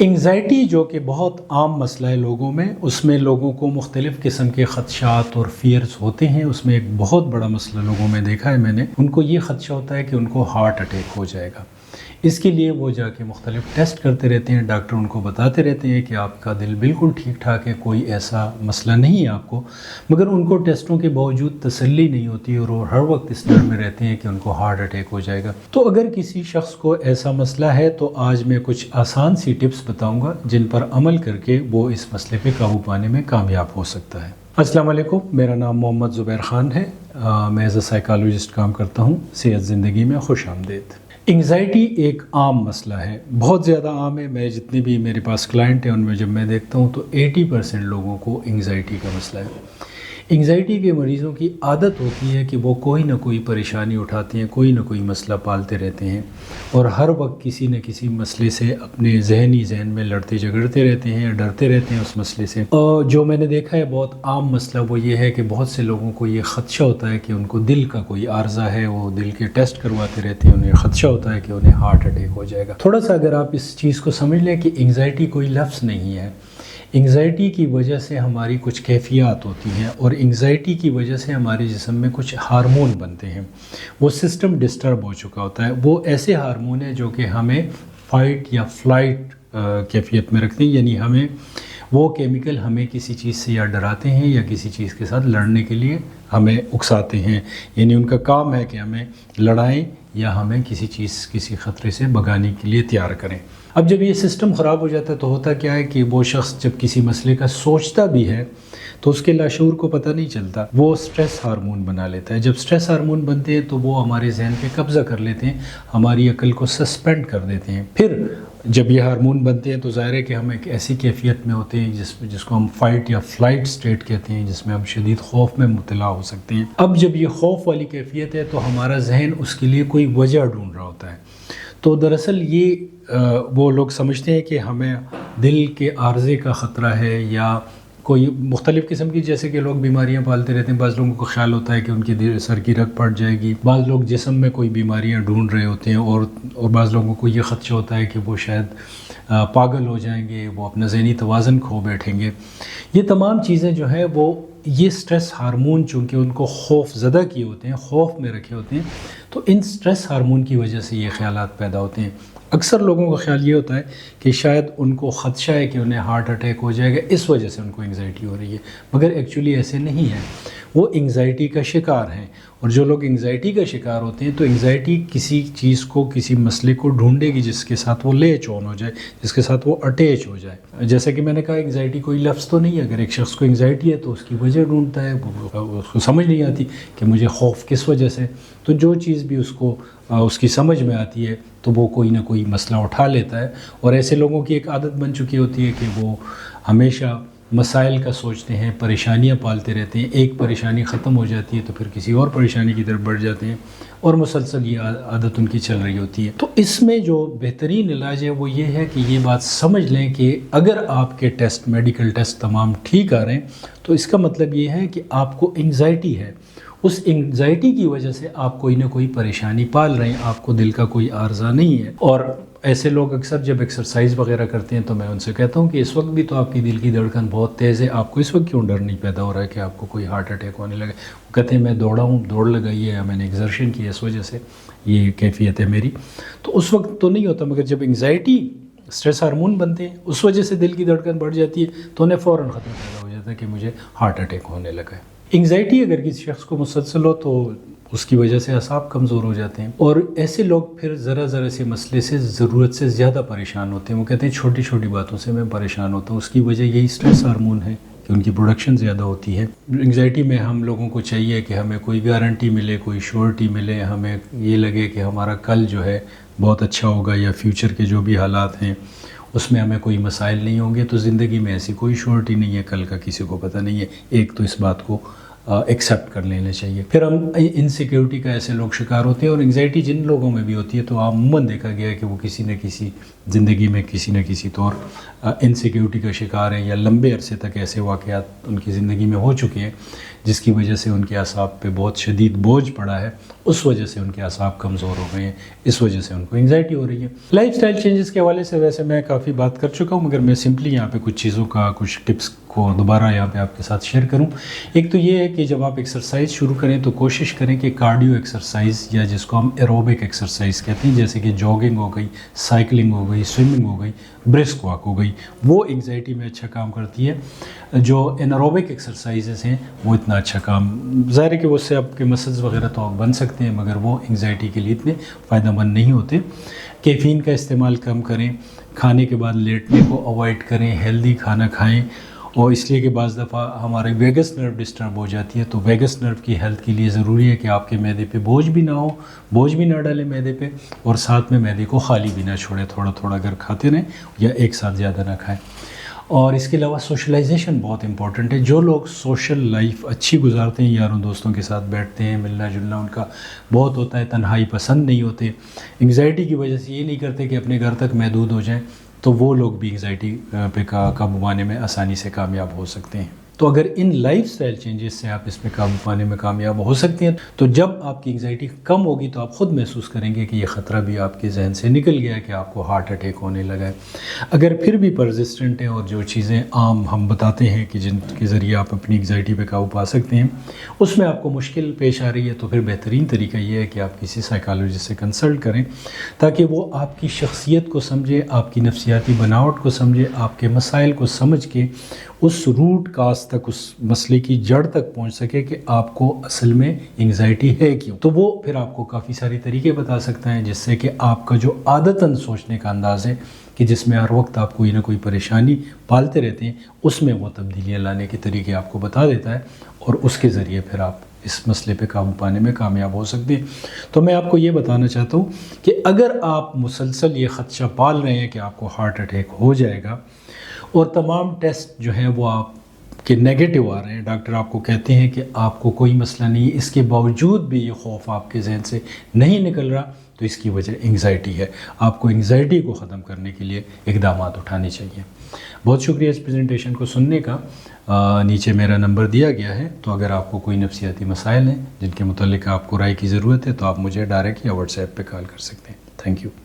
Anxiety جو کہ بہت عام مسئلہ ہے لوگوں میں، اس میں لوگوں کو مختلف قسم کے خدشات اور فیئرز ہوتے ہیں۔ اس میں ایک بہت بڑا مسئلہ لوگوں میں دیکھا ہے میں نے، ان کو یہ خدشہ ہوتا ہے کہ ان کو ہارٹ اٹیک ہو جائے گا۔ اس کے لیے وہ جا کے مختلف ٹیسٹ کرتے رہتے ہیں، ڈاکٹر ان کو بتاتے رہتے ہیں کہ آپ کا دل بالکل ٹھیک ٹھاک ہے، کوئی ایسا مسئلہ نہیں ہے آپ کو، مگر ان کو ٹیسٹوں کے باوجود تسلی نہیں ہوتی اور وہ ہر وقت اس ڈر میں رہتے ہیں کہ ان کو ہارٹ اٹیک ہو جائے گا۔ تو اگر کسی شخص کو ایسا مسئلہ ہے تو آج میں کچھ آسان سی ٹپس بتاؤں گا جن پر عمل کر کے وہ اس مسئلے پہ قابو پانے میں کامیاب ہو سکتا ہے۔ السلام علیکم، میرا نام محمد زبیر خان ہے، میں ایز اے سائیکالوجسٹ کام کرتا ہوں۔ صحت زندگی میں خوش آمدید۔ انگزائٹی ایک عام مسئلہ ہے، بہت زیادہ عام ہے۔ میں جتنے بھی میرے پاس کلائنٹ ہیں ان میں جب میں دیکھتا ہوں تو 80% لوگوں کو انگزائٹی کا مسئلہ ہے۔ انگزائٹی کے مریضوں کی عادت ہوتی ہے کہ وہ کوئی نہ کوئی پریشانی اٹھاتے ہیں، کوئی نہ کوئی مسئلہ پالتے رہتے ہیں اور ہر وقت کسی نہ کسی مسئلے سے اپنے ذہن میں لڑتے جھگڑتے رہتے ہیں، ڈرتے رہتے ہیں اس مسئلے سے۔ اور جو میں نے دیکھا ہے بہت عام مسئلہ وہ یہ ہے کہ بہت سے لوگوں کو یہ خدشہ ہوتا ہے کہ ان کو دل کا کوئی عارضہ ہے، وہ دل کے ٹیسٹ کرواتے رہتے ہیں، انہیں خدشہ ہوتا ہے کہ انہیں ہارٹ اٹیک ہو جائے گا۔ تھوڑا سا اگر آپ اس چیز کو سمجھ لیں کہ انگزائٹی کوئی لفظ نہیں ہے، انگزائٹی کی وجہ سے ہماری کچھ کیفیات ہوتی ہیں اور انگزائٹی کی وجہ سے ہمارے جسم میں کچھ ہارمون بنتے ہیں، وہ سسٹم ڈسٹرب ہو چکا ہوتا ہے۔ وہ ایسے ہارمون ہیں جو کہ ہمیں فائٹ یا فلائٹ کیفیت میں رکھتے ہیں، یعنی ہمیں وہ کیمیکل ہمیں کسی چیز سے یا ڈراتے ہیں یا کسی چیز کے ساتھ لڑنے کے لیے ہمیں اکساتے ہیں، یعنی ان کا کام ہے کہ ہمیں لڑائیں یا ہمیں کسی خطرے سے بھگانے کے لیے تیار کریں۔ اب جب یہ سسٹم خراب ہو جاتا ہے تو ہوتا کیا ہے کہ وہ شخص جب کسی مسئلے کا سوچتا بھی ہے تو اس کے لاشعور کو پتہ نہیں چلتا، وہ سٹریس ہارمون بنا لیتا ہے۔ جب سٹریس ہارمون بنتے ہیں تو وہ ہمارے ذہن پہ قبضہ کر لیتے ہیں، ہماری عقل کو سسپینڈ کر دیتے ہیں۔ پھر جب یہ ہارمون بنتے ہیں تو ظاہر ہے کہ ہم ایک ایسی کیفیت میں ہوتے ہیں جس کو ہم فائٹ یا فلائٹ سٹیٹ کہتے ہیں، جس میں ہم شدید خوف میں مبتلا ہو سکتے ہیں۔ اب جب یہ خوف والی کیفیت ہے تو ہمارا ذہن اس کے لیے کوئی وجہ ڈھونڈ رہا ہوتا ہے۔ تو دراصل یہ وہ لوگ سمجھتے ہیں کہ ہمیں دل کے عارضے کا خطرہ ہے یا کوئی مختلف قسم کی، جیسے کہ لوگ بیماریاں پالتے رہتے ہیں۔ بعض لوگوں کو خیال ہوتا ہے کہ ان کی سر کی رگ پھٹ جائے گی، بعض لوگ جسم میں کوئی بیماریاں ڈھونڈ رہے ہوتے ہیں اور بعض لوگوں کو یہ خدشہ ہوتا ہے کہ وہ شاید پاگل ہو جائیں گے، وہ اپنا ذہنی توازن کھو بیٹھیں گے۔ یہ تمام چیزیں جو ہیں وہ یہ سٹریس ہارمون چونکہ ان کو خوف زدہ کیے ہوتے ہیں، خوف میں رکھے ہوتے ہیں، تو ان سٹریس ہارمون کی وجہ سے یہ خیالات پیدا ہوتے ہیں۔ اکثر لوگوں کا خیال یہ ہوتا ہے کہ شاید ان کو خدشہ ہے کہ انہیں ہارٹ اٹیک ہو جائے گا، اس وجہ سے ان کو انگزائٹی ہو رہی ہے، مگر ایکچولی ایسے نہیں ہے، وہ انگزائٹی کا شکار ہیں۔ اور جو لوگ انگزائٹی کا شکار ہوتے ہیں تو انگزائٹی کسی چیز کو، کسی مسئلے کو ڈھونڈے گی جس کے ساتھ وہ لیچ آن ہو جائے، جس کے ساتھ وہ اٹیچ ہو جائے۔ جیسا کہ میں نے کہا انگزائٹی کوئی لفظ تو نہیں ہے، اگر ایک شخص کو انگزائٹی ہے تو اس کی وجہ ڈھونڈتا ہے، اس کو سمجھ نہیں آتی کہ مجھے خوف کس وجہ سے، تو جو چیز بھی اس کی سمجھ میں آتی ہے تو وہ کوئی نہ کوئی مسئلہ اٹھا لیتا ہے۔ اور ایسے لوگوں کی ایک عادت بن چکی ہوتی ہے کہ وہ ہمیشہ مسائل کا سوچتے ہیں، پریشانیاں پالتے رہتے ہیں، ایک پریشانی ختم ہو جاتی ہے تو پھر کسی اور پریشانی کی طرف بڑھ جاتے ہیں اور مسلسل یہ عادت ان کی چل رہی ہوتی ہے۔ تو اس میں جو بہترین علاج ہے وہ یہ ہے کہ یہ بات سمجھ لیں کہ اگر آپ کے ٹیسٹ، میڈیکل ٹیسٹ تمام ٹھیک آ رہے ہیں تو اس کا مطلب یہ ہے کہ آپ کو انگزائٹی ہے، اس انگزائٹی کی وجہ سے آپ کوئی نہ کوئی پریشانی پال رہے ہیں، آپ کو دل کا کوئی عارضہ نہیں ہے۔ اور ایسے لوگ اکثر جب ایکسرسائز وغیرہ کرتے ہیں تو میں ان سے کہتا ہوں کہ اس وقت بھی تو آپ کی دل کی دھڑکن بہت تیز ہے، آپ کو اس وقت کیوں ڈر نہیں پیدا ہو رہا ہے کہ آپ کو کوئی ہارٹ اٹیک ہونے لگے؟ وہ کہتے ہیں میں دوڑا ہوں، دوڑ لگائی ہے، میں نے ایگزرشن کی ہے، اس وجہ سے یہ کیفیت ہے میری۔ تو اس وقت تو نہیں ہوتا، مگر جب انگزائٹی، سٹریس ہارمون بنتے ہیں، اس وجہ سے دل کی دھڑکن بڑھ جاتی ہے تو انہیں فوراً خطرہ پیدا ہو جاتا ہے کہ مجھے ہارٹ اٹیک ہونے لگا ہے۔ انگزائٹی اگر کسی شخص کو مسلسل ہو تو اس کی وجہ سے اعصاب کمزور ہو جاتے ہیں اور ایسے لوگ پھر ذرا سے مسئلے سے ضرورت سے زیادہ پریشان ہوتے ہیں۔ وہ کہتے ہیں چھوٹی چھوٹی باتوں سے میں پریشان ہوتا ہوں، اس کی وجہ یہی سٹریس ہارمون ہے کہ ان کی پروڈکشن زیادہ ہوتی ہے۔ انگزائٹی میں ہم لوگوں کو چاہیے کہ ہمیں کوئی گارنٹی ملے، کوئی شیورٹی ملے، ہمیں یہ لگے کہ ہمارا کل جو ہے بہت اچھا ہوگا یا فیوچر کے جو بھی حالات ہیں اس میں ہمیں کوئی مسائل نہیں ہوں گے۔ تو زندگی میں ایسی کوئی شیورٹی نہیں ہے، کل کا کسی کو پتہ نہیں ہے۔ ایک تو اس بات کو ایکسیپٹ کر لینا چاہیے. پھر ہم انسیکیورٹی کا ایسے لوگ شکار ہوتے ہیں, اور انگزائٹی جن لوگوں میں بھی ہوتی ہے تو عموماً دیکھا گیا ہے کہ وہ کسی نہ کسی زندگی میں کسی نہ کسی طور انسیکیورٹی کا شکار ہیں, یا لمبے عرصے تک ایسے واقعات ان کی زندگی میں ہو چکے ہیں جس کی وجہ سے ان کے اعصاب پہ بہت شدید بوجھ پڑا ہے. اس وجہ سے ان کے اعصاب کمزور ہو گئے ہیں, اس وجہ سے ان کو انگزائٹی ہو رہی ہے. لائف سٹائل چینجز کے حوالے سے ویسے میں کافی بات کر چکا ہوں, مگر میں سمپلی یہاں پہ کچھ چیزوں کا, کچھ ٹپس کو دوبارہ یہاں پہ آپ کے ساتھ شیئر کروں. ایک تو یہ ہے کہ جب آپ ایکسرسائز شروع کریں تو کوشش کریں کہ کارڈیو ایکسرسائز, یا جس کو ہم ایروبک ایکسرسائز کہتے ہیں, جیسے کہ جاگنگ ہو گئی, سائیکلنگ ہو گئی, سوئمنگ ہو گئی, برسک واک ہو گئی, وہ انگزائٹی میں اچھا کام کرتی ہے. جو انیروبک ایکسرسائزز ہیں وہ اتنا اچھا کام, ظاہر ہے کہ اس سے آپ کے مسلز وغیرہ تو آپ بن سکتے ہیں, مگر وہ انگزائٹی کے لیے اتنے فائدہ مند نہیں ہوتے. کیفین کا استعمال کم کریں, کھانے کے بعد لیٹنے کو اوائڈ کریں, ہیلدی کھانا کھائیں. اور اس لیے کہ بعض دفعہ ہمارے ویگس نرو ڈسٹرب ہو جاتی ہے, تو ویگس نرو کی ہیلتھ کے لیے ضروری ہے کہ آپ کے معدے پہ بوجھ بھی نہ ہو, بوجھ بھی نہ ڈالیں معدے پہ, اور ساتھ میں معدے کو خالی بھی نہ چھوڑیں, تھوڑا تھوڑا اگر کھاتے رہیں یا ایک ساتھ زیادہ نہ کھائیں. اور اس کے علاوہ سوشلائزیشن بہت امپورٹنٹ ہے. جو لوگ سوشل لائف اچھی گزارتے ہیں, یاروں دوستوں کے ساتھ بیٹھتے ہیں, ملنا جلنا ان کا بہت ہوتا ہے, تنہائی پسند نہیں ہوتے, انگزائٹی کی وجہ سے یہ نہیں کرتے کہ اپنے گھر تک محدود ہو جائیں, تو وہ لوگ بھی انگزائٹی پہ قابو پانے میں آسانی سے کامیاب ہو سکتے ہیں. تو اگر ان لائف سٹائل چینجز سے آپ اس میں قابو پانے میں کامیاب ہو سکتے ہیں, تو جب آپ کی انگزائٹی کم ہوگی تو آپ خود محسوس کریں گے کہ یہ خطرہ بھی آپ کے ذہن سے نکل گیا ہے کہ آپ کو ہارٹ اٹیک ہونے لگا ہے. اگر پھر بھی پرزسٹنٹ ہیں, اور جو چیزیں عام ہم بتاتے ہیں کہ جن کے ذریعے آپ اپنی انگزائٹی پہ قابو پا سکتے ہیں, اس میں آپ کو مشکل پیش آ رہی ہے, تو پھر بہترین طریقہ یہ ہے کہ آپ کسی سائیکالوجسٹ سے کنسلٹ کریں, تاکہ وہ آپ کی شخصیت کو سمجھے, آپ کی نفسیاتی بناوٹ کو سمجھے, آپ کے مسائل کو سمجھ کے اس روٹ کاز تک, اس مسئلے کی جڑ تک پہنچ سکے کہ آپ کو اصل میں انگزائٹی ہے کیوں. تو وہ پھر آپ کو کافی ساری طریقے بتا سکتا ہے, جس سے کہ آپ کا جو عادتاً سوچنے کا انداز ہے کہ جس میں ہر وقت آپ کوئی نہ کوئی پریشانی پالتے رہتے ہیں, اس میں وہ تبدیلیاں لانے کے طریقے آپ کو بتا دیتا ہے, اور اس کے ذریعے پھر آپ اس مسئلے پہ قابو پانے میں کامیاب ہو سکتے ہیں. تو میں آپ کو یہ بتانا چاہتا ہوں کہ اگر آپ مسلسل یہ خدشہ پال رہے ہیں کہ آپ کو ہارٹ اٹیک ہو جائے گا, اور تمام ٹیسٹ جو ہیں وہ آپ کے نیگیٹو آ رہے ہیں, ڈاکٹر آپ کو کہتے ہیں کہ آپ کو کوئی مسئلہ نہیں ہے, اس کے باوجود بھی یہ خوف آپ کے ذہن سے نہیں نکل رہا, تو اس کی وجہ انگزائٹی ہے. آپ کو انگزائٹی کو ختم کرنے کے لیے اقدامات اٹھانے چاہیے. بہت شکریہ اس پریزنٹیشن کو سننے کا. نیچے میرا نمبر دیا گیا ہے, تو اگر آپ کو کوئی نفسیاتی مسائل ہیں جن کے متعلق آپ کو رائے کی ضرورت ہے, تو آپ مجھے ڈائریکٹ یا واٹس ایپ پہ کال کر سکتے ہیں. Thank you.